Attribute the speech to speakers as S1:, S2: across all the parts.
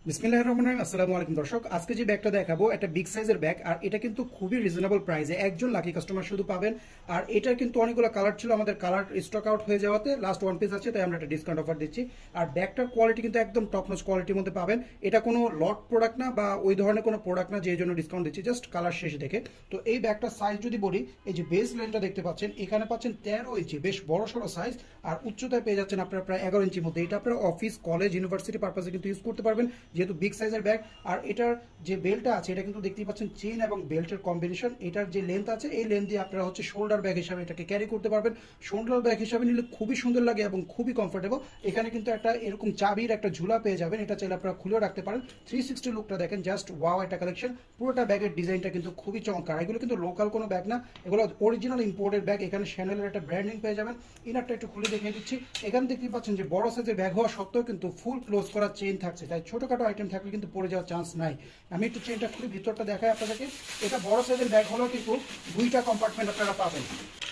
S1: বিসমিল্লাহির রহমানির রহিম। আসসালামু আলাইকুম দর্শক, আজকে যে ব্যাগটা দেখাবো একটা বিগ সাইজের ব্যাগ, আর এটা কিন্তু খুবই রিজনেবল প্রাইসে একজন লাকি কাস্টমার শুধু পাবেন। আর এটার কিন্তু অনেকগুলো কালার ছিল, আমাদের কালার স্টক আউট হয়ে যাওয়াতে লাস্ট ওয়ান পিস আছে, তাই আমরা একটা ডিসকাউন্ট অফার দিচ্ছি। আর ব্যাগটার কোয়ালিটি কিন্তু একদম টপ নচ কোয়ালিটির মধ্যে পাবেন। এটা কোনো লট প্রোডাক্ট না বা ওই ধরনের কোনো প্রোডাক্ট না যে জন্য ডিসকাউন্ট দিচ্ছি, জাস্ট কালার শেষে দেখে। তো এই ব্যাগটার সাইজ যদি বলি, এই যে বেস লাইনটা দেখতে পাচ্ছেন, এখানে পাচ্ছেন 13 ইঞ্চি, বেশ বড় সড়ো সাইজ। আর উচ্চতায় পেয়ে যাচ্ছেন আপনারা প্রায় 11 ইঞ্চির মধ্যে। এটা আপনারা অফিস, কলেজ, ইউনিভার্সিটি পারপাসে কিন্তু ইউজ করতে পারবেন, যেহেতু বিগ সাইজের ব্যাগ। আর এটার যে বেল্টটা আছে, এটা কিন্তু দেখতেই পাচ্ছেন চেইন এবং বেল্টের কম্বিনেশন। এটার যে লেন্থ আছে, এই লেন্থ দিয়ে আপনারা শোল্ডার ব্যাগ হিসাবে এটাকে ক্যারি করতে পারবেন। শোল্ডার ব্যাগ হিসাবে নিলে খুবই সুন্দর লাগে এবং খুবই কমফোর্টেবল। এখানে কিন্তু একটা এরকম চাবির একটা ঝুলা পেয়ে যাবেন, এটা চাইলে আপনারা খুলেও রাখতে পারেন। 360 লুকটা দেখেন, জাস্ট ওয়াও একটা কালেকশন। পুরোটা ব্যাগের ডিজাইনটা কিন্তু খুবই চমৎকার। এগুলো কিন্তু লোকাল কোনো ব্যাগ না, এগুলো অরিজিনাল ইম্পোর্টেড ব্যাগ। এখানে শ্যানেলের একটা ব্র্যান্ডিং পেয়ে যাবেন। ইনারটা একটু খুলে দেখিয়ে দিচ্ছি। এখানে দেখতেই পাচ্ছেন যে বড় সাইজের ব্যাগ হওয়া সত্ত্বেও কিন্তু ফুল ক্লোজ করা চেইন থাকছে, তাই ছোটখাটো আইটেম থাকলে কিন্তু পড়ে যাওয়ার চান্স নাই। আমি একটু চেনটা খুলে ভিতরটা দেখাই আপনাদেরকে। এটা বড় সাইজের ব্যাগ হলেও কিন্তু দুইটা কম্পার্টমেন্ট আপনারা পাবেন।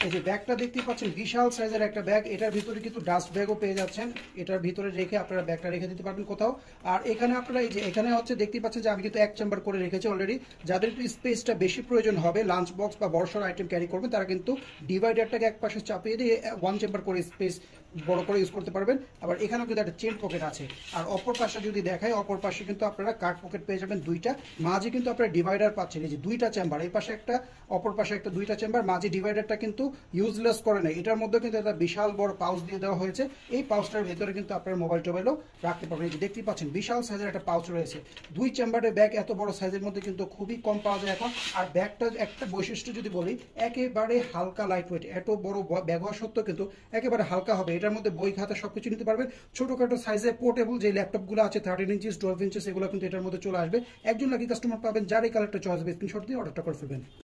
S1: এই যে ব্যাগটা দেখতেই পাচ্ছেন, বিশাল সাইজের একটা ব্যাগ। এটার ভিতরে কিন্তু ডাস্ট ব্যাগও পেয়ে যাচ্ছেন, এটার ভিতরে রেখে আপনারা ব্যাগটা রেখে দিতে পারবেন কোথাও। আর এখানে আপনারা এই যে এখানে দেখতেই পাচ্ছেন যে আমি কিন্তু এক চেম্বার করে রেখেছি অলরেডি। যাদের একটু স্পেসটা বেশি প্রয়োজন হবে, লাঞ্চ বক্স বা বড়সড় আইটেম ক্যারি করবেন, তারা কিন্তু ডিভাইডারটাকে এক পাশে চাপিয়ে দিয়ে ওয়ান চেম্বার করে স্পেস বড় করে ইউজ করতে পারবেন। আবার এখানেও কিন্তু একটা চেন পকেট আছে। আর অপর পাশে যদি দেখায়, অপর পাশে কিন্তু আপনারা কার্ড পকেট পেয়ে যাবেন দুইটা। মাঝে কিন্তু আপনারা ডিভাইডার পাচ্ছেন, এই যে দুইটা চেম্বার, এই পাশে একটা, অপর পাশে একটা, দুইটা চেম্বার। মাঝে ডিভাইডারটা কিন্তু ইউজলেস করে নেয়, এটার মধ্যে কিন্তু একটা বিশাল বড় পাউচ দিয়ে দেওয়া হয়েছে। এই পাউচটার ভেতরে কিন্তু আপনার মোবাইল টোবাইলও রাখতে পারবেন। এই যে দেখতেই পাচ্ছেন বিশাল সাইজের একটা পাউচ রয়েছে। দুই চেম্বারের ব্যাগ এত বড় সাইজের মধ্যে কিন্তু খুবই কম পাওয়া যায় এখন। আর ব্যাগটার একটা বৈশিষ্ট্য যদি বলি, একেবারে হালকা, লাইট ওয়েট। এত বড় ব্যাগ হওয়া সত্ত্বেও কিন্তু একেবারে হালকা হবে। এটার মধ্যে বই খাতা সবকিছু নিতে পারবেন। ছোটখাটো সাইজে পোর্টেবল যে ল্যাপটপগুলো আছে 13 ইঞ্চিস, 12 ইঞ্চিস, এগুলো কিন্তু এটার মধ্যে চলে আসবে। একজন লাকি কাস্টমার পাবেন যার এই কালারটা চয়েস হবে, স্ক্রিনশট দিয়ে অর্ডারটা করে ফেলবেন।